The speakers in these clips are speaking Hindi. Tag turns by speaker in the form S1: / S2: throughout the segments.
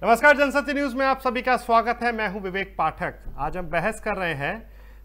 S1: नमस्कार, जनसत्य न्यूज में आप सभी का स्वागत है। मैं हूं विवेक पाठक। आज हम बहस कर रहे हैं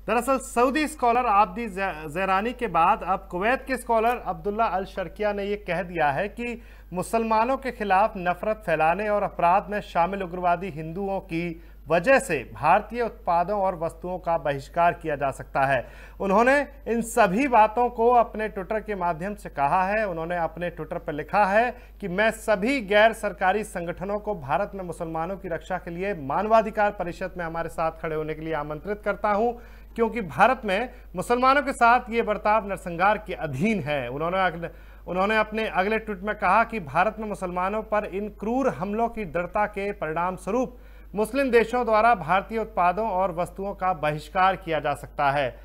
S1: दरअसल सऊदी स्कॉलर आबदी ज़ैरानी के बाद अब कुवैत के स्कॉलर अब्दुल्ला अल शर्किया ने यह कह दिया है कि मुसलमानों के खिलाफ नफरत फैलाने और अपराध में शामिल उग्रवादी हिंदुओं की वजह से भारतीय उत्पादों और वस्तुओं का बहिष्कार किया जा सकता है। उन्होंने इन सभी बातों को अपने ट्विटर के माध्यम से कहा है। उन्होंने अपने ट्विटर पर लिखा है कि मैं सभी गैर सरकारी संगठनों को भारत में मुसलमानों की रक्षा के लिए मानवाधिकार परिषद में हमारे साथ खड़े होने के लिए आमंत्रित करता हूं, क्योंकि भारत में मुसलमानों के साथ ये बर्ताव नरसंहार के अधीन है। उन्होंने अपने अगले ट्वीट में कहा कि भारत में मुसलमानों पर इन क्रूर हमलों की दृढ़ता के परिणाम स्वरूप मुस्लिम देशों द्वारा भारतीय उत्पादों और वस्तुओं का बहिष्कार किया जा सकता है।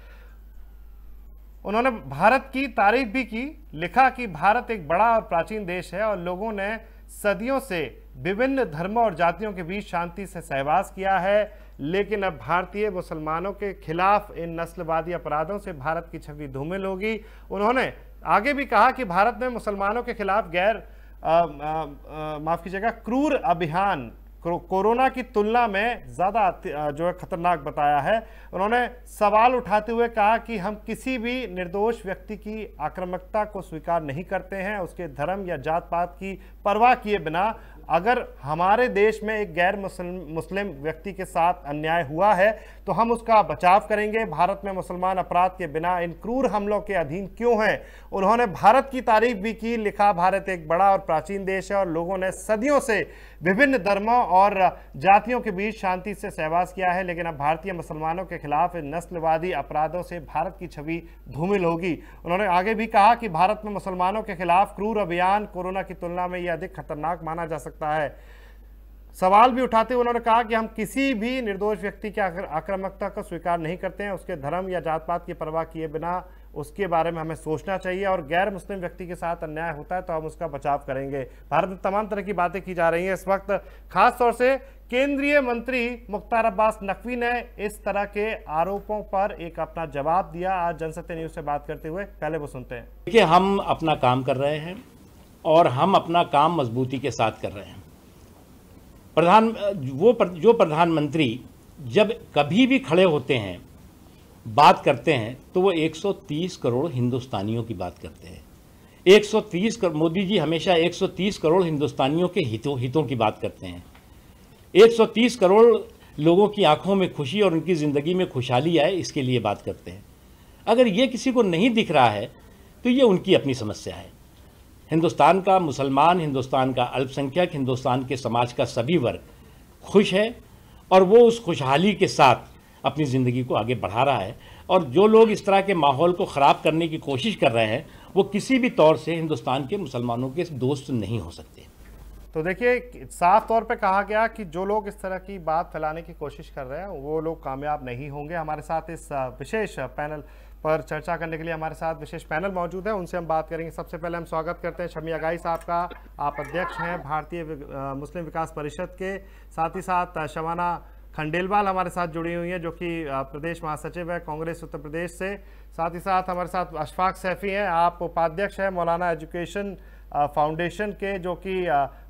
S1: उन्होंने भारत की तारीफ भी की, लिखा कि भारत एक बड़ा और प्राचीन देश है और लोगों ने सदियों से विभिन्न धर्मों और जातियों के बीच शांति से सहवास किया है, लेकिन अब भारतीय मुसलमानों के खिलाफ इन नस्लवादी अपराधों से भारत की छवि धूमिल होगी। उन्होंने आगे भी कहा कि भारत में मुसलमानों के खिलाफ क्रूर अभियान कोरोना की तुलना में ज़्यादा जो है खतरनाक बताया है। उन्होंने सवाल उठाते हुए कहा कि हम किसी भी निर्दोष व्यक्ति की आक्रामकता को स्वीकार नहीं करते हैं, उसके धर्म या जात पात की परवाह किए बिना। अगर हमारे देश में एक गैर मुस्लिम व्यक्ति के साथ अन्याय हुआ है तो हम उसका बचाव करेंगे। भारत में मुसलमान अपराध के बिना इन क्रूर हमलों के अधीन क्यों हैं। उन्होंने भारत की तारीफ भी की, लिखा भारत एक बड़ा और प्राचीन देश है और लोगों ने सदियों से विभिन्न धर्मों और जातियों के बीच शांति से सहवास किया है, लेकिन अब भारतीय मुसलमानों के खिलाफ इन नस्लवादी अपराधों से भारत की छवि धूमिल होगी। उन्होंने आगे भी कहा कि भारत में मुसलमानों के खिलाफ क्रूर अभियान कोरोना की तुलना में यह अधिक खतरनाक माना जा सकता है। सवाल भी उठाते हुए उन्होंने कहा कि हम किसी भी निर्दोष व्यक्ति की आक्रामकता को स्वीकार नहीं करते हैं, उसके धर्म या जात पात की परवाह किए बिना उसके बारे में हमें सोचना चाहिए और गैर मुस्लिम व्यक्ति के साथ अन्याय होता है तो हम उसका बचाव करेंगे। भारत में तमाम तरह की बातें की जा रही हैं इस वक्त। खास तौर से केंद्रीय मंत्री मुख्तार अब्बास नकवी ने इस तरह के आरोपों पर एक अपना जवाब दिया आज जनसत्य न्यूज से बात करते हुए। पहले वो सुनते हैं।
S2: देखिए, हम अपना काम कर रहे हैं और हम अपना काम मजबूती के साथ कर रहे हैं। जो प्रधानमंत्री जब कभी भी खड़े होते हैं, बात करते हैं, तो वो 130 करोड़ हिंदुस्तानियों की बात करते हैं। 130 करोड़ मोदी जी हमेशा 130 करोड़ हिंदुस्तानियों के हितों की बात करते हैं। 130 करोड़ लोगों की आंखों में खुशी और उनकी ज़िंदगी में खुशहाली आए, इसके लिए बात करते हैं। अगर ये किसी को नहीं दिख रहा है तो ये उनकी अपनी समस्या है। हिंदुस्तान का मुसलमान, हिंदुस्तान का अल्पसंख्यक, हिंदुस्तान के समाज का सभी वर्ग खुश है और वो उस खुशहाली के साथ अपनी ज़िंदगी को आगे बढ़ा रहा है। और जो लोग इस तरह के माहौल को ख़राब करने की कोशिश कर रहे हैं वो किसी भी तौर से हिंदुस्तान के मुसलमानों के दोस्त नहीं हो सकते।
S1: तो देखिए, साफ तौर पे कहा गया कि जो लोग इस तरह की बात फैलाने की कोशिश कर रहे हैं वो लोग कामयाब नहीं होंगे। हमारे साथ इस विशेष पैनल पर चर्चा करने के लिए हमारे साथ विशेष पैनल मौजूद है, उनसे हम बात करेंगे। सबसे पहले हम स्वागत करते हैं शमी अगाई साहब का। आप अध्यक्ष हैं भारतीय मुस्लिम विकास परिषद के। साथ ही साथ शबाना खंडेलवाल हमारे साथ जुड़ी हुई हैं, जो कि प्रदेश महासचिव है कांग्रेस उत्तर प्रदेश से। साथ ही साथ हमारे साथ अशफाक सैफी हैं, आप उपाध्यक्ष हैं मौलाना एजुकेशन फाउंडेशन के, जो कि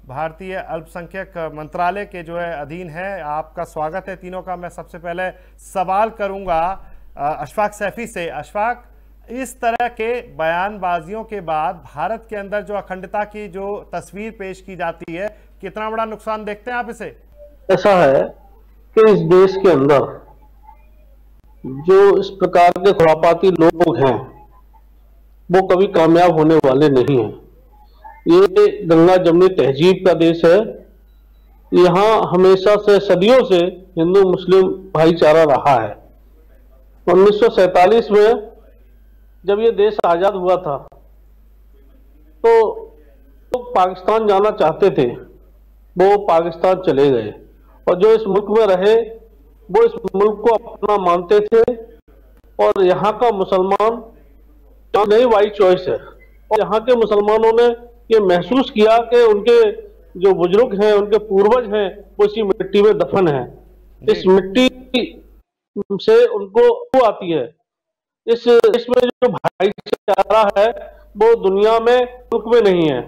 S1: भारतीय अल्पसंख्यक मंत्रालय के जो है अधीन है। आपका स्वागत है तीनों का। मैं सबसे पहले सवाल करूंगा अशफाक सैफी से। अशफाक, इस तरह के बयानबाजियों के बाद भारत के अंदर जो अखंडता की जो तस्वीर पेश की जाती है, कितना बड़ा नुकसान देखते हैं आप इसे?
S3: ऐसा है कि इस देश के अंदर जो इस प्रकार के खुरापाती लोग हैं वो कभी कामयाब होने वाले नहीं हैं। ये गंगा जमनी तहजीब का देश है। यहाँ हमेशा से सदियों से हिंदू मुस्लिम भाईचारा रहा है। 1947 में जब ये देश आजाद हुआ था तो लोग पाकिस्तान जाना चाहते थे, वो पाकिस्तान चले गए और जो इस मुल्क में रहे वो इस मुल्क को अपना मानते थे और यहाँ का मुसलमान नहीं वाई चॉइस है। और यहाँ के मुसलमानों ने ये महसूस किया कि उनके जो बुजुर्ग हैं, उनके पूर्वज हैं, वो इसी मिट्टी में दफन है। इस मिट्टी से उनको आती है। इस देश में जो भाईचारा है वो दुनिया में मुल्क में नहीं है।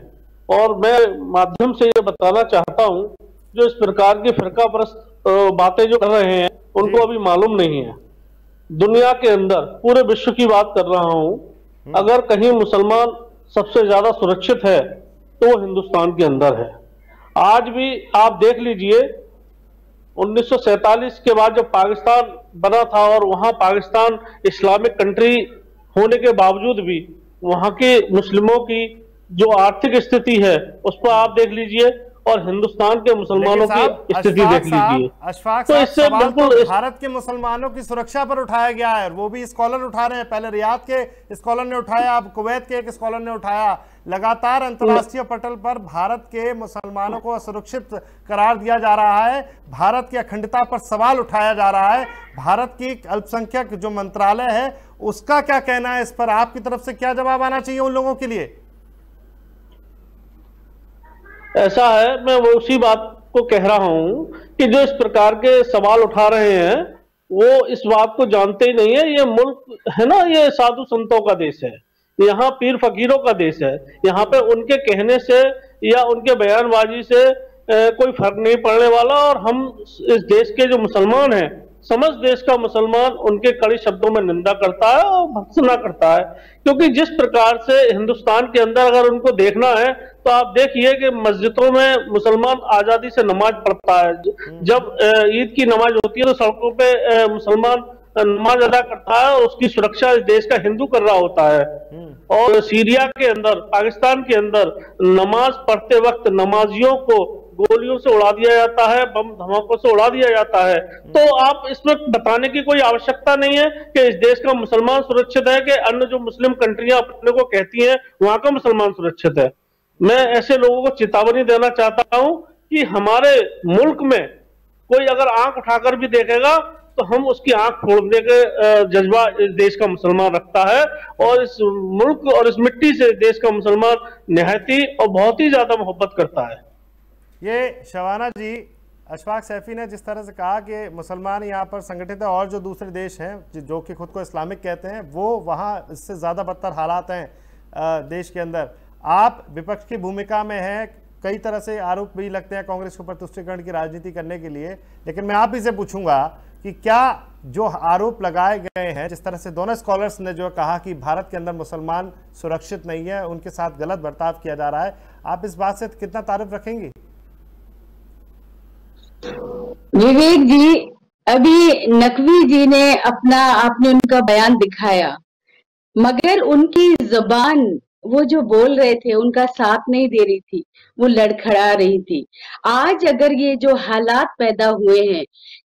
S3: और मैं माध्यम से ये बताना चाहता हूँ जो इस प्रकार की फिरका परस्त बातें जो कर रहे हैं उनको अभी मालूम नहीं है। दुनिया के अंदर पूरे विश्व की बात कर रहा हूं, अगर कहीं मुसलमान सबसे ज्यादा सुरक्षित है तो वो हिंदुस्तान के अंदर है। आज भी आप देख लीजिए, 1947 के बाद जब पाकिस्तान बना था और वहां पाकिस्तान इस्लामिक कंट्री होने के बावजूद भी वहां के मुस्लिमों की जो आर्थिक स्थिति है उस पर आप देख लीजिए और हिंदुस्तान के मुसलमानों की स्थिति देख लीजिए।
S1: अशफाक
S3: तो
S1: साहब,
S3: इससे
S1: सवाल तो
S3: बिल्कुल
S1: भारत के मुसलमानों की सुरक्षा पर उठाया गया है, वो भी स्कॉलर उठा रहे हैं। पहले रियाद के स्कॉलर ने उठाया, अब कुवैत के एक स्कॉलर ने उठाया। लगातार अंतर्राष्ट्रीय पटल पर भारत के मुसलमानों को असुरक्षित करार दिया जा रहा है, भारत की अखंडता पर सवाल उठाया जा रहा है। भारत की अल्पसंख्यक जो मंत्रालय है उसका क्या कहना है इस पर? आपकी तरफ से क्या जवाब आना चाहिए उन लोगों के लिए?
S3: ऐसा है, मैं वो उसी बात को कह रहा हूं कि जो इस प्रकार के सवाल उठा रहे हैं वो इस बात को जानते ही नहीं है। ये मुल्क है ना, ये साधु संतों का देश है, यहाँ पीर फकीरों का देश है। यहाँ पे उनके कहने से या उनके बयानबाजी से कोई फर्क नहीं पड़ने वाला। और हम इस देश के जो मुसलमान हैं, समस्त देश का मुसलमान उनके कड़े शब्दों में निंदा करता है और भर्त्सना करता है। क्योंकि जिस प्रकार से हिंदुस्तान के अंदर अगर उनको देखना है तो आप देखिए कि मस्जिदों में मुसलमान आजादी से नमाज पढ़ता है। जब ईद की नमाज होती है तो सड़कों पे मुसलमान नमाज अदा करता है और उसकी सुरक्षा इस देश का हिंदू कर रहा होता है। और सीरिया के अंदर, पाकिस्तान के अंदर नमाज पढ़ते वक्त नमाजियों को गोलियों से उड़ा दिया जाता है, बम धमाकों से उड़ा दिया जाता है। तो आप इसमें बताने की कोई आवश्यकता नहीं है कि इस देश का मुसलमान सुरक्षित है कि अन्य जो मुस्लिम कंट्रियां अपने को कहती हैं वहां का मुसलमान सुरक्षित है। मैं ऐसे लोगों को चेतावनी देना चाहता हूं कि हमारे मुल्क में कोई अगर आंख उठाकर भी देखेगा तो हम उसकी आंख फोड़ने के जज्बा इस देश का मुसलमान रखता है। और इस मुल्क और इस मिट्टी से देश का मुसलमान निहायती और बहुत ही ज्यादा मोहब्बत करता है।
S1: ये शबाना जी, अशफाक सैफी ने जिस तरह से कहा कि मुसलमान यहाँ पर संगठित है और जो दूसरे देश हैं जो कि खुद को इस्लामिक कहते हैं वो वहाँ इससे ज़्यादा बदतर हालात हैं देश के अंदर। आप विपक्ष की भूमिका में हैं, कई तरह से आरोप भी लगते हैं कांग्रेस के ऊपर तुष्टीकरण की राजनीति करने के लिए, लेकिन मैं आप ही से पूछूंगा कि क्या जो आरोप लगाए गए हैं, जिस तरह से दोनों स्कॉलर्स ने जो कहा कि भारत के अंदर मुसलमान सुरक्षित नहीं है, उनके साथ गलत बर्ताव किया जा रहा है, आप इस बात से कितना तारुफ रखेंगे?
S4: विवेक जी, अभी नकवी जी ने आपने उनका बयान दिखाया, मगर उनकी जुबान वो जो बोल रहे थे उनका साथ नहीं दे रही थी, वो लड़खड़ा रही थी। आज अगर ये जो हालात पैदा हुए हैं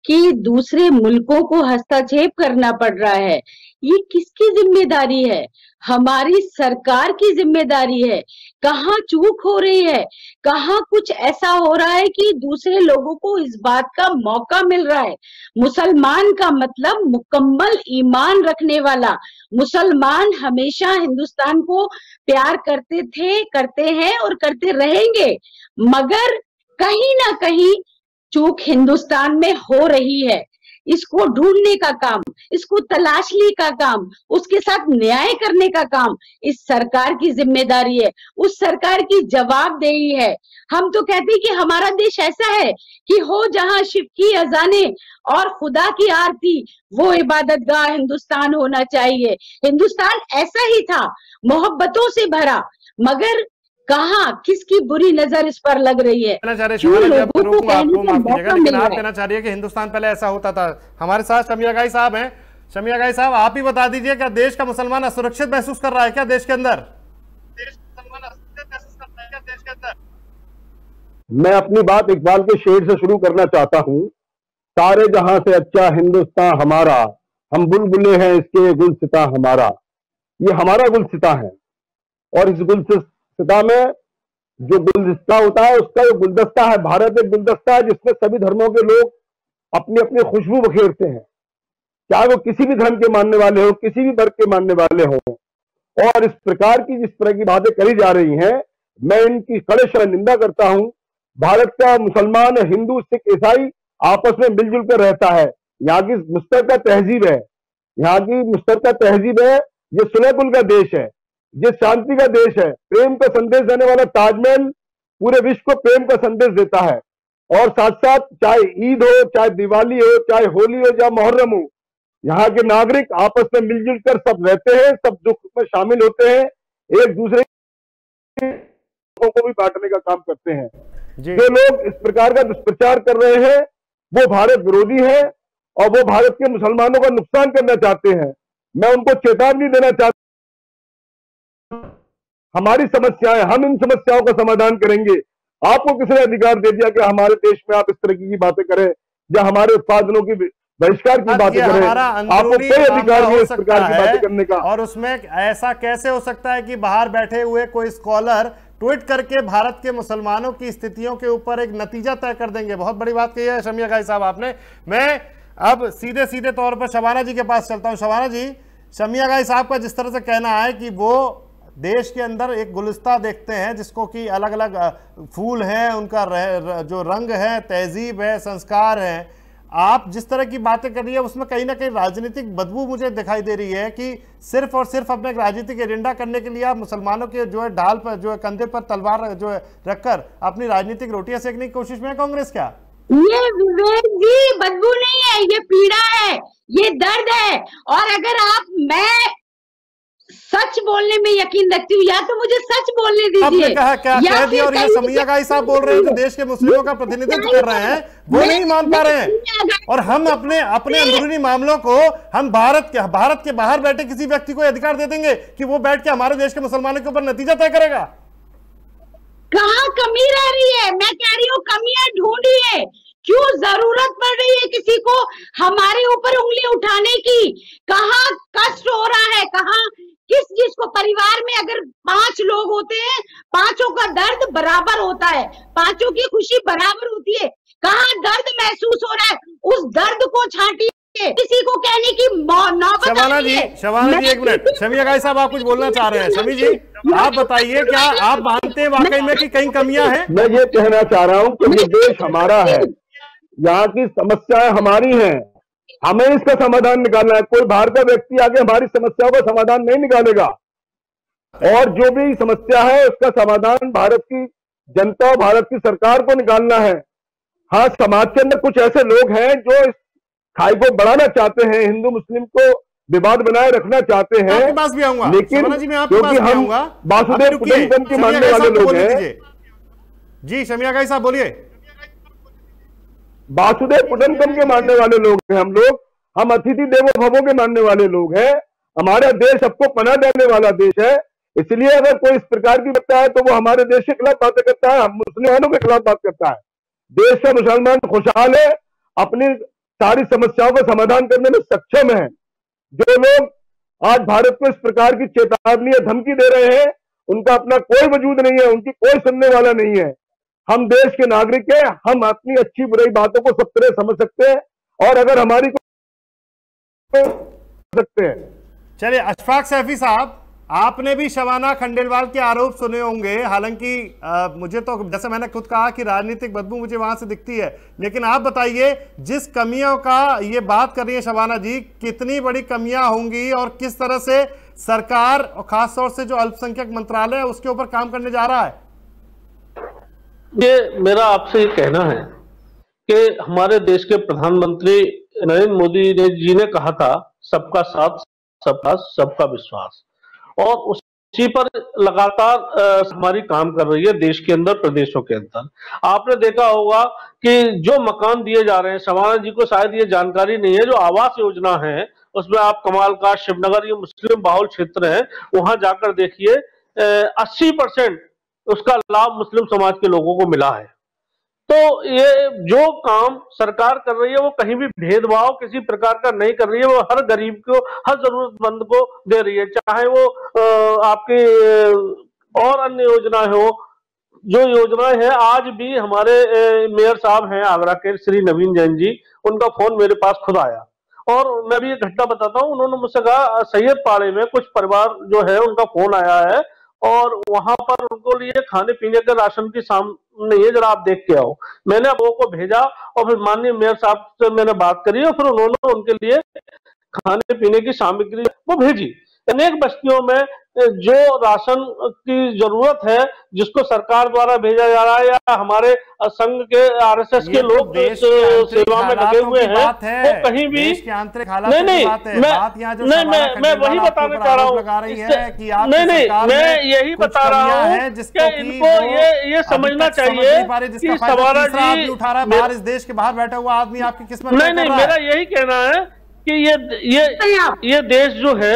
S4: कि दूसरे मुल्कों को हस्तक्षेप करना पड़ रहा है, ये किसकी जिम्मेदारी है? हमारी सरकार की जिम्मेदारी है। कहाँ चूक हो रही है, कहाँ कुछ ऐसा हो रहा है कि दूसरे लोगों को इस बात का मौका मिल रहा है। मुसलमान का मतलब मुकम्मल ईमान रखने वाला। मुसलमान हमेशा हिंदुस्तान को प्यार करते थे, करते हैं और करते रहेंगे, मगर कहीं ना कहीं चूक हिंदुस्तान में हो रही है। इसको ढूंढने का काम, इसको तलाशने का काम, उसके साथ न्याय करने का काम इस सरकार की जिम्मेदारी है, उस सरकार की जवाबदेही है। हम तो कहते हैं कि हमारा देश ऐसा है कि हो जहां शिव की अजाने और खुदा की आरती, वो इबादतगाह हिंदुस्तान होना चाहिए। हिंदुस्तान ऐसा ही था, मोहब्बतों से भरा, मगर कहाँ किसकी बुरी नजर इस पर लग रही है।
S1: लेकिन आप कहना चाह रही है कि हिंदुस्तान पहले ऐसा होता था। हमारे साथ शमिया गाई साहब हैं। शमिया गाई साहब, आप ही बता दीजिए, क्या देश का मुसलमान असुरक्षित महसूस कर रहा है क्या देश के अंदर?
S5: मैं अपनी बात इकबाल के शेर से शुरू करना चाहता हूँ। सारे जहां से अच्छा हिंदुस्तान हमारा, हम बुलबुले हैं इसके गुलसिता हमारा। ये हमारा गुलसिता है और इस गुलसिता में जो गुलदस्ता होता है उसका जो गुलदस्ता है, भारत एक गुलदस्ता है जिसमें सभी धर्मों के लोग अपनी अपनी खुशबू बखेरते हैं, चाहे वो किसी भी धर्म के मानने वाले हो, किसी भी वर्ग के मानने वाले हो। और इस प्रकार की जिस तरह की बातें करी जा रही हैं, मैं इनकी कड़े शब्दों में निंदा करता हूं। भारत का मुसलमान, हिंदू, सिख, ईसाई आपस में मिलजुल कर रहता है। यहाँ की मुश्तरका तहजीब है, यहाँ की मुश्तरका तहजीब है। ये सुलह-कुल का देश है, ये शांति का देश है। प्रेम का संदेश देने वाला ताजमहल पूरे विश्व को प्रेम का संदेश देता है। और साथ साथ चाहे ईद हो, चाहे दिवाली हो, चाहे होली हो, या मुहर्रम हो, यहाँ के नागरिक आपस में मिलजुल कर सब रहते हैं, सब दुख में शामिल होते हैं, एक दूसरे को भी बांटने का काम करते हैं। जो लोग इस प्रकार का दुष्प्रचार कर रहे हैं वो भारत विरोधी है और वो भारत के मुसलमानों का नुकसान करना चाहते हैं। मैं उनको चेतावनी देना चाहता हूं, हमारी समस्याएं, हम इन समस्याओं का समाधान करेंगे। आपको किसने अधिकार दे दिया कि हमारे देश में आप इस तरह की बातें करें या हमारे उत्पादनों की बहिष्कार की बातें करें? आपको कोई अधिकार नहीं इस प्रकार की बातें करने का।
S1: और उसमें ऐसा कैसे हो सकता है कि बाहर बैठे हुए कोई स्कॉलर ट्वीट करके भारत के मुसलमानों की स्थितियों के ऊपर एक नतीजा तय कर देंगे? बहुत बड़ी बात कही है शमिया गाई साहब आपने। मैं अब सीधे सीधे तौर पर शबाना जी के पास चलता हूं। शबाना जी, शमिया गाई साहब का जिस तरह से कहना है कि वो देश के अंदर एक गुलिस्ता देखते हैं जिसको कि अलग अलग फूल हैं, उनका जो रंग है, तहजीब है, संस्कार है, आप जिस तरह की बातें कर रही है उसमें कहीं ना कहीं राजनीतिक बदबू मुझे दिखाई दे रही है कि सिर्फ और सिर्फ अपने राजनीतिक एजेंडा करने के लिए आप मुसलमानों के जो है ढाल पर, जो है कंधे पर तलवार जो है रखकर अपनी राजनीतिक रोटियां सेकने की कोशिश में है कांग्रेस क्या?
S4: ये विवेक जी बदबू नहीं है, ये पीड़ा है, ये दर्द है। और अगर मैं सच बोलने में यकीन रखती हूँ, या तो मुझे सच बोलने दीजिए।
S1: आपने कहा क्या कह दिया? और ये शमिया गाई साहब बोल रहे हैं जो देश के मुस्लिमों का प्रतिनिधित्व कर रहे हैं वो नहीं मान पा रहे हैं, और हम अपने अंदरूनी मामलों को हम भारत के बाहर बैठे किसी व्यक्ति को अधिकार दे देंगे कि वो बैठ के हमारे देश के मुसलमानों के ऊपर नतीजा तय करेगा?
S4: कहाँ कमी रह रही है? मैं कह रही हूँ कमियां ढूंढिए। क्यों जरूरत पड़ रही है किसी को हमारे ऊपर उंगली उठाने की? कहाँ कष्ट हो रहा है? कहाँ किस जिसको परिवार में अगर 5 लोग होते हैं, 5ों का दर्द बराबर होता है, 5ओं की खुशी बराबर होती है। कहाँ दर्द महसूस हो रहा है, उस दर्द को छांटिए। किसी को कहने की नौबत
S1: शबाना जी एक मिनट। शमिया गाई साहब आप कुछ बोलना चाह रहे हैं? शमी जी आप बताइए, क्या आप मानते हैं वाकई में कि कहीं कमियां हैं?
S5: मैं ये कहना चाह रहा हूँ कि ये देश हमारा है, यहाँ की समस्याएं हमारी हैं, हमें इसका समाधान निकालना है। कोई बाहर का व्यक्ति आके हमारी समस्याओं का समाधान नहीं निकालेगा, और जो भी समस्या है उसका समाधान भारत की जनता और भारत की सरकार को निकालना है। हाँ, समाज के अंदर कुछ ऐसे लोग हैं जो इस खाई को बढ़ाना चाहते हैं, हिंदू मुस्लिम को विवाद बनाए रखना चाहते हैं,
S1: आपके पास भी आऊंगा
S5: लेकिन क्योंकि हम वासुदेव कुटुंबकम के मानने वाले लोग हैं।
S1: जी शमिया गाई साहब बोलिए।
S5: वासुदेव कुटुंबकम के मानने वाले लोग हैं हम अतिथि देवो भवो के मानने वाले लोग हैं। हमारा देश सबको पनाह देने वाला देश है, इसलिए अगर कोई इस प्रकार की करता है तो वो हमारे देश के खिलाफ बातें करता है, हम मुसलमानों के खिलाफ बात करता है। देश का मुसलमान खुशहाल है, अपनी सारी समस्याओं का समाधान करने में सक्षम है। जो लोग आज भारत को इस प्रकार की चेतावनी या धमकी दे रहे हैं उनका अपना कोई वजूद नहीं है, उनकी कोई सुनने वाला नहीं है। हम देश के नागरिक हैं, हम अपनी अच्छी बुरी बातों को सब तरह समझ सकते हैं, और अगर हमारी सकते हैं।
S1: चलिए अशफाक सैफी साहब, आपने भी शबाना खंडेलवाल के आरोप सुने होंगे। हालांकि मुझे तो जैसे मैंने खुद कहा कि राजनीतिक बदबू मुझे वहां से दिखती है, लेकिन आप बताइए जिस कमियों का ये बात कर रही है शबाना जी, कितनी बड़ी कमियां होंगी और किस तरह से सरकार और खासतौर से जो अल्पसंख्यक मंत्रालय है उसके ऊपर काम करने जा रहा है?
S3: ये मेरा आपसे ये कहना है कि हमारे देश के प्रधानमंत्री नरेंद्र मोदी जी ने कहा था सबका साथ, सबका विश्वास, और उसी पर लगातार हमारी काम कर रही है देश के अंदर, प्रदेशों के अंदर। आपने देखा होगा कि जो मकान दिए जा रहे हैं, शबाना जी को शायद ये जानकारी नहीं है, जो आवास योजना है उसमें आप कमाल का शिवनगर, ये मुस्लिम बाहुल क्षेत्र है, वहां जाकर देखिए 80% उसका लाभ मुस्लिम समाज के लोगों को मिला है। तो ये जो काम सरकार कर रही है वो कहीं भी भेदभाव किसी प्रकार का नहीं कर रही है, वो हर गरीब को, हर जरूरतमंद को दे रही है, चाहे वो आपकी और अन्य योजनाएं हो। जो योजनाएं हैं, आज भी हमारे मेयर साहब हैं आगरा के, श्री नवीन जैन जी, उनका फोन मेरे पास खुद आया, और मैं भी ये घटना बताता हूँ। उन्होंने मुझसे कहा सैयद पाड़े में कुछ परिवार जो है उनका फोन आया है, और वहां पर उनको लिए खाने पीने के राशन की सामने है, जरा आप देख के आओ। मैंने वो को भेजा, और फिर माननीय मेयर साहब से मैंने बात करी, और फिर उन्होंने उनके लिए खाने पीने की सामग्री वो भेजी। अनेक बस्तियों में जो राशन की जरूरत है, जिसको सरकार द्वारा भेजा जा रहा है या हमारे संघ के आरएसएस के लोग सेवा में लगे हुए हैं, वो कहीं भी मैं वही बताना चाह रहा हूँ। मैं यही बता रहा हूँ कि इनको ये समझना चाहिए कि सवारा जी
S1: बाहर इस देश के बाहर बैठा हुआ आदमी आपकी किस्मत
S3: नहीं, मेरा यही कहना है कि ये देश जो है,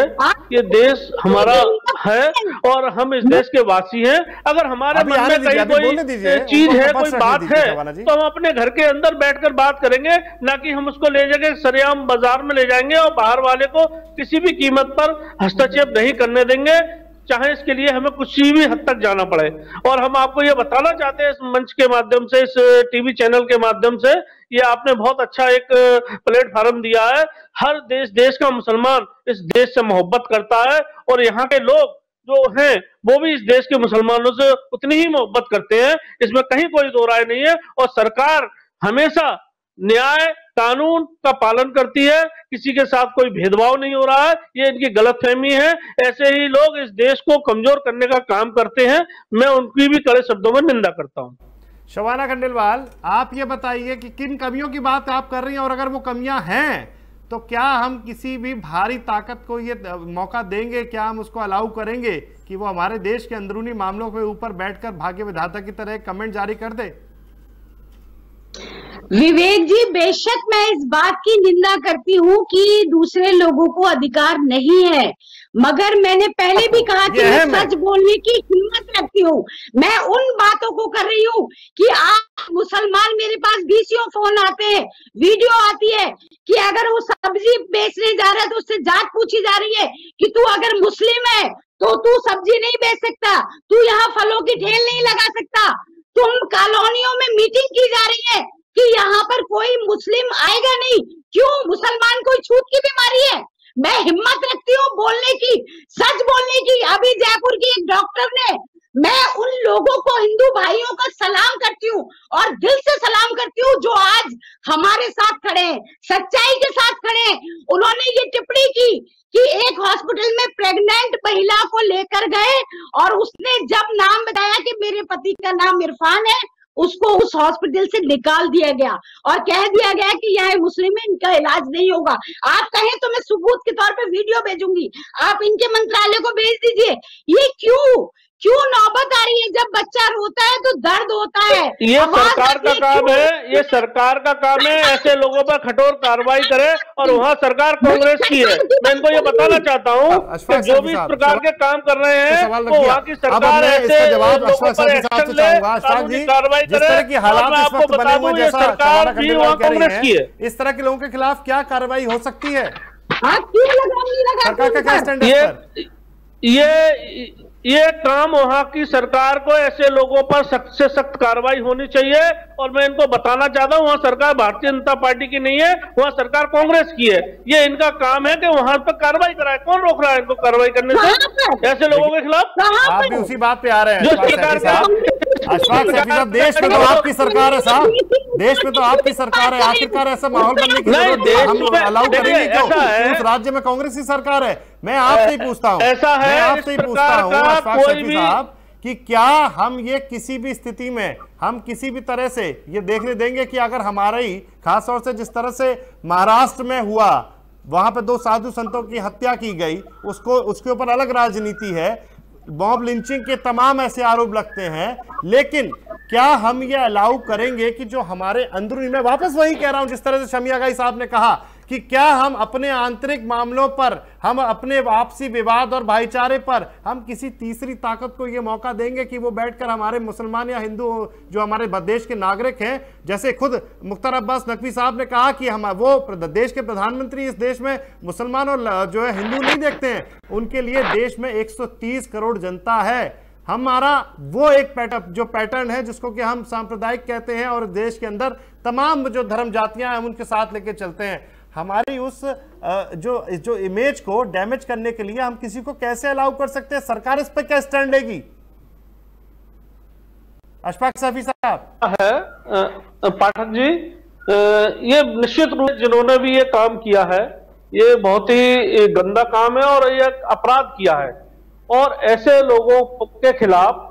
S3: ये देश हमारा है और हम इस देश के वासी हैं। अगर हमारे मन में कहीं कोई चीज है, कोई बात है, तो हम अपने घर के अंदर बैठकर बात करेंगे, ना कि हम उसको ले जाके सरेआम बाजार में ले जाएंगे और बाहर वाले को किसी भी कीमत पर हस्तक्षेप नहीं करने देंगे, चाहे इसके लिए हमें कुछ भी हद तक जाना पड़े। और हम आपको ये बताना चाहते हैं इस मंच के माध्यम से, इस टीवी चैनल के माध्यम से, ये आपने बहुत अच्छा एक प्लेटफॉर्म दिया है। हर देश का मुसलमान इस देश से मोहब्बत करता है और यहाँ के लोग जो हैं वो भी इस देश के मुसलमानों से उतनी ही मोहब्बत करते हैं, इसमें कहीं कोई दो राय नहीं है। और सरकार हमेशा न्याय कानून का पालन करती है, किसी के साथ कोई भेदभाव नहीं हो रहा है, ये इनकी गलतफहमी है। ऐसे ही लोग इस देश को कमजोर करने का काम करते हैं, मैं उनकी भी कड़े शब्दों में निंदा करता हूं।
S1: शबाना खंडेलवाल, आप ये बताइए कि किन कमियों की बात आप कर रही हैं, और अगर वो कमियां हैं तो क्या हम किसी भी भारी ताकत को ये मौका देंगे, क्या हम उसको अलाउ करेंगे कि वो हमारे देश के अंदरूनी मामलों के ऊपर बैठकर भाग्य विधाता की तरह कमेंट जारी कर दे?
S4: विवेक जी, बेशक मैं इस बात की निंदा करती हूँ कि दूसरे लोगों को अधिकार नहीं है, मगर मैंने पहले भी कहा कि मैं सच बोलने की हिम्मत रखती हूँ। मैं उन बातों को कर रही हूँ कि आप मुसलमान, मेरे पास 20 फोन आते हैं, वीडियो आती है कि अगर वो सब्जी बेचने जा रहा है तो उससे जात पूछी जा रही है कि तू अगर मुस्लिम है तो तू सब्जी नहीं बेच सकता, तू यहाँ फलों की ठेल नहीं लगा सकता। तुम कॉलोनियों में मीटिंग की जा रही है कि यहाँ पर कोई मुस्लिम आएगा नहीं, क्यों? मुसलमान कोई छूत की बीमारी है? मैं हिम्मत रखती हूँ बोलने की, सच बोलने की। अभी जयपुर की एक डॉक्टर ने, मैं उन लोगों को, हिंदू भाइयों को सलाम करती हूँ और दिल से सलाम करती हूँ जो आज हमारे साथ खड़े हैं, सच्चाई के साथ खड़े हैं। उन्होंने ये टिप्पणी की कि एक हॉस्पिटल में प्रेग्नेंट महिला को लेकर गए और उसने जब नाम बताया कि मेरे पति का नाम इरफान है, उसको उस हॉस्पिटल से निकाल दिया गया और कह दिया गया कि यह मुस्लिम है, इनका इलाज नहीं होगा। आप कहें तो मैं सबूत के तौर पे वीडियो भेजूंगी, आप इनके मंत्रालय को भेज दीजिए। ये क्यों नौबत आ रही है? जब बच्चा रोता है तो दर्द होता है।
S3: ये सरकार का काम है, ये सरकार का काम है ऐसे लोगों पर कठोर कार्रवाई करे, और वहाँ सरकार कांग्रेस की है। मैं इनको ये बताना चाहता हूँ कि जो भी इस प्रकार के काम कर रहे हैं वो वहाँ की सरकार ऐसे लोगों पर एक्शन ले, कानूनी कार्रवाई करे। और मैं आपको बता दूं ये सरकार भी वहाँ कांग्रेस की है।
S1: इस तरह के लोगों के खिलाफ क्या कार्रवाई हो सकती है?
S4: सरकार
S1: का क्या स्टैंड है?
S3: ये काम वहां की सरकार को, ऐसे लोगों पर सख्त से सख्त कार्रवाई होनी चाहिए। और मैं इनको बताना चाहता हूं, वहां सरकार भारतीय जनता पार्टी की नहीं है, वहां सरकार कांग्रेस की है। ये इनका काम है कि वहां पर कार्रवाई कराए। कौन रोक रहा है इनको कार्रवाई करने से ऐसे लोगों के खिलाफ?
S1: आप भी उसी बात पे आ रहे हैं।
S3: जो सरकार का
S1: अशफाक सैफी साहब, देश में तो आपकी सरकार है साहब, देश में तो आपकी सरकार है। आखिरकार ऐसा माहौल बनने की हम अलाउ करेंगे क्यों? उस राज्य में कांग्रेस की सरकार है। मैं आपसे ही पूछता हूं,
S3: ऐसा है,
S1: मैं आपसे ही पूछता हूं अशफाक सैफी साहब कि क्या हम ये किसी भी स्थिति में, हम किसी भी तरह से ये देखने देंगे कि अगर हमारे ही, खासतौर से जिस तरह से महाराष्ट्र में हुआ, वहां पे 2 साधु संतों की हत्या की गई, उसके ऊपर अलग राजनीति है, बॉम्ब लिंचिंग के तमाम ऐसे आरोप लगते हैं, लेकिन क्या हम ये अलाउ करेंगे कि जो हमारे अंदरूनी, मैं वापस वही कह रहा हूं जिस तरह से शमी आगाई साहब ने कहा कि क्या हम अपने आंतरिक मामलों पर, हम अपने आपसी विवाद और भाईचारे पर हम किसी तीसरी ताकत को ये मौका देंगे कि वो बैठकर हमारे मुसलमान या हिंदू जो हमारे देश के नागरिक हैं, जैसे खुद मुख्तार अब्बास नकवी साहब ने कहा कि हम वो देश के प्रधानमंत्री इस देश में मुसलमान और जो है हिंदू नहीं देखते हैं, उनके लिए देश में 130 करोड़ जनता है। हमारा वो एक पैटर्न है जिसको कि हम सांप्रदायिक कहते हैं, और देश के अंदर तमाम जो धर्म जातियां हैं हम उनके साथ लेके चलते हैं। हमारी उस जो इमेज को डैमेज करने के लिए हम किसी को कैसे अलाउ कर सकते हैं? सरकार इस पर क्या स्टैंड लेगी? अशफाक सैफी साहब
S3: है पाठक जी, ये निश्चित रूप से जिन्होंने भी ये काम किया है ये बहुत ही गंदा काम है और ये अपराध किया है। और ऐसे लोगों के खिलाफ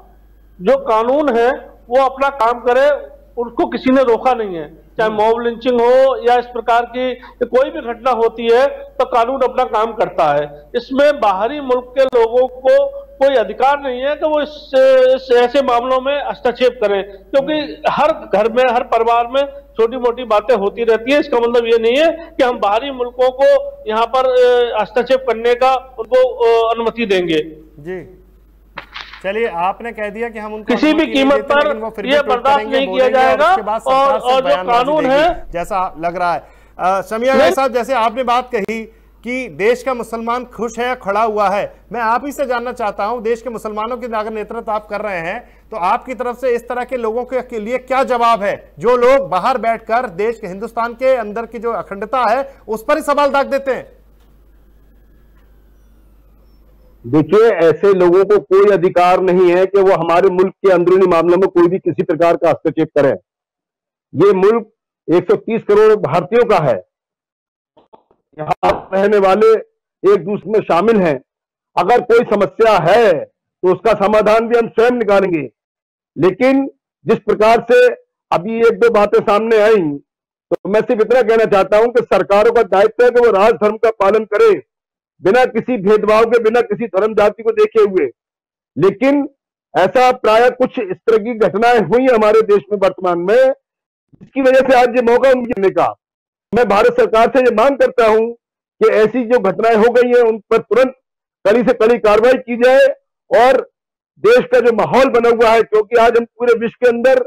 S3: जो कानून है वो अपना काम करे, उसको किसी ने रोका नहीं है। चाहे मॉब लिंचिंग हो या इस प्रकार की कोई भी घटना होती है तो कानून अपना काम करता है। इसमें बाहरी मुल्क के लोगों को कोई अधिकार नहीं है कि वो इस ऐसे मामलों में हस्तक्षेप करें, क्योंकि हर घर में, हर परिवार में छोटी मोटी बातें होती रहती है। इसका मतलब ये नहीं है कि हम बाहरी मुल्कों को यहाँ पर हस्तक्षेप करने का उनको अनुमति देंगे।
S1: जी चलिए, आपने कह दिया कि हम उनको
S3: किसी भी कीमत पर ये बर्दाश्त नहीं किया जाएगा। और जो कानून है,
S1: जैसा लग रहा है शमिया भाई साहब, जैसे आपने बात कही कि देश का मुसलमान खुश है, खड़ा हुआ है, मैं आप ही से जानना चाहता हूं, देश के मुसलमानों की अगर नेतृत्व आप कर रहे हैं तो आपकी तरफ से इस तरह के लोगों के लिए क्या जवाब है जो लोग बाहर बैठकर देश के, हिंदुस्तान के अंदर की जो अखंडता है उस पर ही सवाल दाग देते हैं?
S5: देखिए, ऐसे लोगों को कोई अधिकार नहीं है कि वो हमारे मुल्क के अंदरूनी मामलों में कोई भी किसी प्रकार का हस्तक्षेप करें। ये मुल्क 130 करोड़ भारतीयों का है, यहाँ रहने वाले एक दूसरे में शामिल हैं। अगर कोई समस्या है तो उसका समाधान भी हम स्वयं निकालेंगे। लेकिन जिस प्रकार से अभी एक दो बातें सामने आई, तो मैं सिर्फ इतना कहना चाहता हूं कि सरकारों का दायित्व है कि वो राज धर्म का पालन करे, बिना किसी भेदभाव के, बिना किसी धर्म जाति को देखे हुए। लेकिन ऐसा प्राय कुछ इस तरह की घटनाएं हुई हमारे देश में वर्तमान में, जिसकी वजह से आज ये मौका मिलने का मैं भारत सरकार से ये मांग करता हूं कि ऐसी जो घटनाएं हो गई हैं उन पर तुरंत कड़ी से कड़ी कार्रवाई की जाए। और देश का जो माहौल बना हुआ है, क्योंकि आज हम पूरे विश्व के अंदर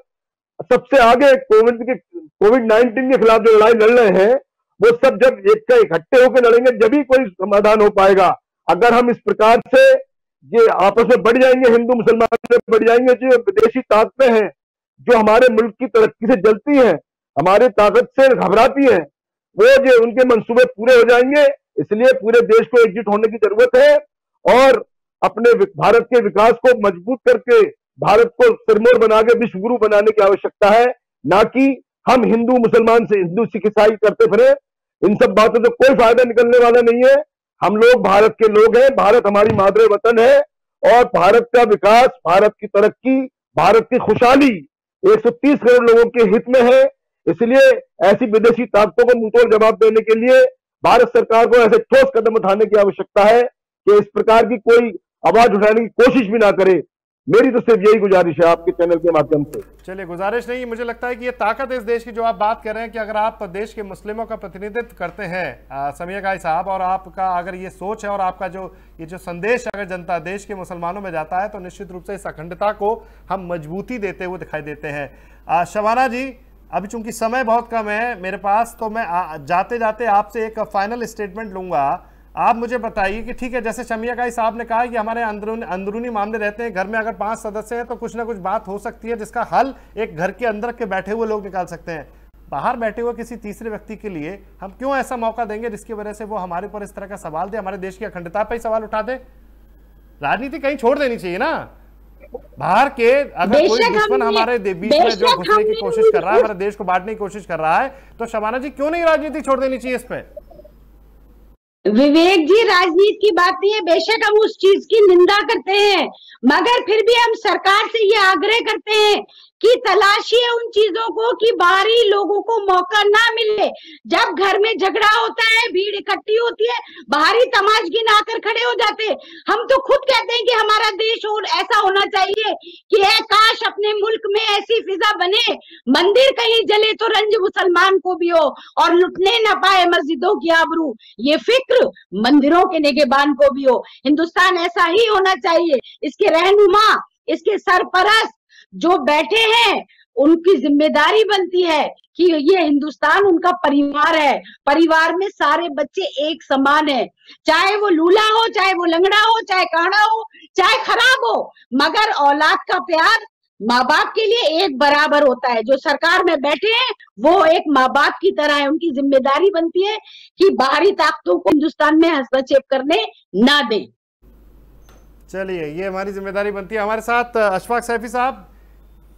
S5: सबसे आगे कोविड-19 के खिलाफ जो लड़ाई लड़ रहे हैं, वो सब जब एक का इकट्ठे होकर लड़ेंगे जब ही कोई समाधान हो पाएगा। अगर हम इस प्रकार से ये आपस में बढ़ जाएंगे, हिंदू मुसलमान में बढ़ जाएंगे, जो विदेशी ताकतें हैं जो हमारे मुल्क की तरक्की से जलती हैं, हमारी ताकत से घबराती हैं, वो जो उनके मंसूबे पूरे हो जाएंगे। इसलिए पूरे देश को एकजुट होने की जरूरत है और अपने भारत के विकास को मजबूत करके भारत को सिरमौर बना के विश्व गुरु बनाने की आवश्यकता है, ना कि हम हिंदू मुसलमान से, हिंदू सिख ईसाई करते फिरे। इन सब बातों से कोई फायदा निकलने वाला नहीं है। हम लोग भारत के लोग हैं, भारत हमारी मादरे वतन है और भारत का विकास, भारत की तरक्की, भारत की खुशहाली 130 करोड़ लोगों के हित में है। इसलिए ऐसी विदेशी ताकतों को मुंहतोड़ जवाब देने के लिए भारत सरकार को ऐसे ठोस कदम उठाने की आवश्यकता है कि इस प्रकार की कोई आवाज उठाने की कोशिश भी ना करे। मेरी तो सिर्फ यही गुजारिश है आपके चैनल के माध्यम से।
S1: चलिए, गुजारिश नहीं, मुझे लगता है कि ये ताकत है इस देश की जो आप बात कर रहे हैं कि अगर आप देश के मुस्लिमों का प्रतिनिधित्व करते हैं समिया गाई साहब, और आपका अगर ये सोच है और आपका ये जो संदेश अगर जनता देश के मुसलमानों में जाता है, तो निश्चित रूप से इस अखंडता को हम मजबूती देते हुए दिखाई देते हैं। शबाना जी, अभी चूंकि समय बहुत कम है मेरे पास, तो मैं जाते जाते आपसे एक फाइनल स्टेटमेंट लूंगा। आप मुझे बताइए कि ठीक है, जैसे शमिया गाई साहब ने कहा कि हमारे अंदरूनी मामले रहते हैं, घर में अगर 5 सदस्य हैं तो कुछ ना कुछ बात हो सकती है जिसका हल एक घर के अंदर के बैठे हुए लोग निकाल सकते हैं। बाहर बैठे हुए किसी तीसरे व्यक्ति के लिए हम क्यों ऐसा मौका देंगे जिसकी वजह से वो हमारे ऊपर इस तरह का सवाल दे, हमारे देश की अखंडता पर ही सवाल उठा दे? राजनीति कहीं छोड़ देनी चाहिए ना। बाहर के अगर कोई दुश्मन हमारे बीच में जो घुसने की कोशिश कर रहा है, हमारे देश को बांटने की कोशिश कर रहा है, तो शबाना जी क्यों नहीं राजनीति छोड़ देनी चाहिए इस पे?
S4: विवेक जी, राजनीति की बात नहीं है, बेशक हम उस चीज की निंदा करते हैं, मगर फिर भी हम सरकार से ये आग्रह करते हैं कि तलाशिए उन चीजों को कि बाहरी लोगों को मौका ना मिले। जब घर में झगड़ा होता है, भीड़ इकट्ठी होती है, बाहरी तमाशगिन आकर खड़े हो जाते हैं। हम तो खुद कहते हैं कि हमारा देश और ऐसा होना चाहिए कि काश अपने मुल्क में ऐसी फिजा बने, मंदिर कहीं जले तो रंज मुसलमान को भी हो और लुटने न पाए मस्जिदों की आबरू, ये फिक्र मंदिरों के निगहबान को भी हो। हिंदुस्तान ऐसा ही होना चाहिए। इसके रहनुमा, इसके सरपरस्त जो बैठे हैं, उनकी जिम्मेदारी बनती है कि ये हिंदुस्तान उनका परिवार है। परिवार में सारे बच्चे एक समान है, चाहे वो लूला हो, चाहे वो लंगड़ा हो, चाहे काढ़ा हो, चाहे खराब हो, मगर औलाद का प्यार माँ बाप के लिए एक बराबर होता है। जो सरकार में बैठे हैं वो एक माँ बाप की तरह है। उनकी जिम्मेदारी बनती है कि बाहरी ताकतों को हिंदुस्तान में हस्तक्षेप करने ना दें।
S1: चलिए, ये हमारी जिम्मेदारी बनती है। हमारे साथ अशफाक सैफी साहब,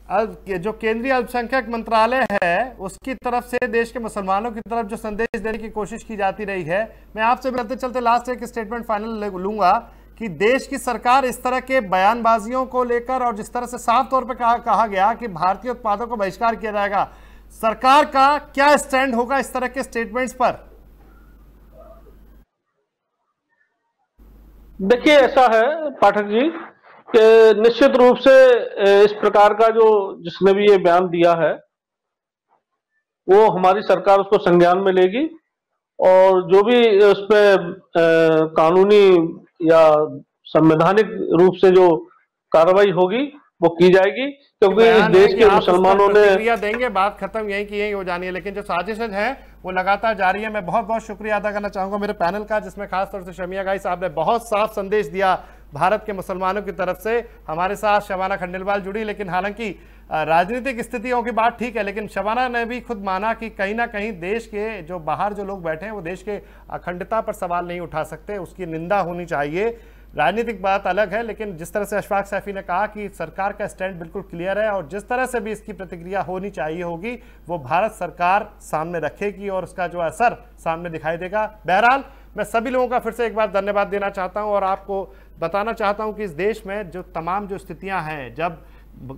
S1: जो केंद्रीय अल्पसंख्यक मंत्रालय है उसकी तरफ से देश के मुसलमानों की तरफ जो संदेश देने की कोशिश की जाती रही है, मैं आपसे चलते चलते लास्ट एक स्टेटमेंट फाइनल लूंगा कि देश की सरकार इस तरह के बयानबाजियों को लेकर और जिस तरह से साफ तौर पर कहा गया कि भारतीय उत्पादों को बहिष्कार किया जाएगा, सरकार का क्या स्टैंड होगा इस तरह के स्टेटमेंट्स पर?
S3: देखिए, ऐसा है पाठक जी कि निश्चित रूप से इस प्रकार का जो जिसने भी ये बयान दिया है वो हमारी सरकार उसको संज्ञान में लेगी और जो भी उस पर कानूनी या संवैधानिक रूप से जो कार्रवाई होगी वो की जाएगी, क्योंकि इस देश के मुसलमानों ने
S1: प्रतिक्रिया देंगे। बात खत्म यहीं की यहीं हो जानी है, लेकिन जो साजिशें हैं वो लगातार जारी है। मैं बहुत बहुत शुक्रिया अदा करना चाहूंगा मेरे पैनल का, जिसमें खासतौर से शमिया गाई साहब ने बहुत साफ संदेश दिया भारत के मुसलमानों की तरफ से। हमारे साथ शबाना खंडेलवाल जुड़ी, लेकिन हालांकि राजनीतिक स्थितियों की बात ठीक है, लेकिन शबाना ने भी खुद माना कि कहीं ना कहीं देश के जो बाहर जो लोग बैठे हैं वो देश के अखंडता पर सवाल नहीं उठा सकते, उसकी निंदा होनी चाहिए। राजनीतिक बात अलग है, लेकिन जिस तरह से अशफाक सैफी ने कहा कि सरकार का स्टैंड बिल्कुल क्लियर है और जिस तरह से भी इसकी प्रतिक्रिया होनी चाहिए होगी वो भारत सरकार सामने रखेगी और उसका जो असर सामने दिखाई देगा। बहरहाल मैं सभी लोगों का फिर से एक बार धन्यवाद देना चाहता हूं और आपको बताना चाहता हूं कि इस देश में जो तमाम जो स्थितियां हैं, जब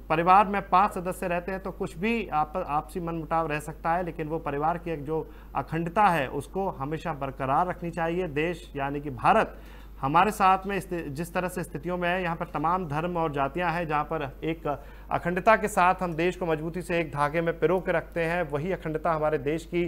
S1: परिवार में 5 सदस्य रहते हैं तो कुछ भी आपसी मनमुटाव रह सकता है, लेकिन वो परिवार की एक जो अखंडता है उसको हमेशा बरकरार रखनी चाहिए। देश यानी कि भारत हमारे साथ में जिस तरह से स्थितियों में है, यहाँ पर तमाम धर्म और जातियाँ हैं, जहाँ पर एक अखंडता के साथ हम देश को मजबूती से एक धागे में पिरो के रखते हैं। वही अखंडता हमारे देश की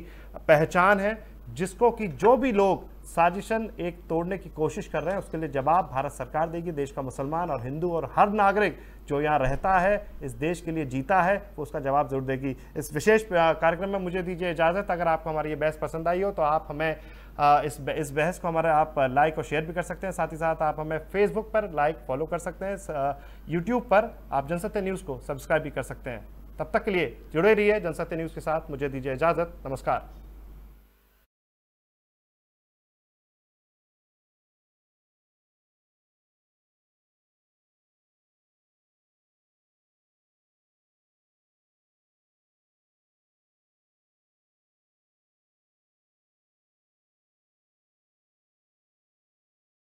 S1: पहचान है, जिसको कि जो भी लोग साजिशन एक तोड़ने की कोशिश कर रहे हैं उसके लिए जवाब भारत सरकार देगी। देश का मुसलमान और हिंदू और हर नागरिक जो यहाँ रहता है, इस देश के लिए जीता है, वो उसका जवाब जरूर देगी। इस विशेष कार्यक्रम में मुझे दीजिए इजाज़त। अगर आपको हमारी ये बहस पसंद आई हो तो आप हमें इस बहस को हमारे आप लाइक और शेयर भी कर सकते हैं। साथ ही साथ आप हमें फेसबुक पर लाइक फॉलो कर सकते हैं, यूट्यूब पर आप जनसत्य न्यूज़ को सब्सक्राइब भी कर सकते हैं। तब तक के लिए जुड़े रहिए जनसत्य न्यूज़ के साथ। मुझे दीजिए इजाज़त। नमस्कार।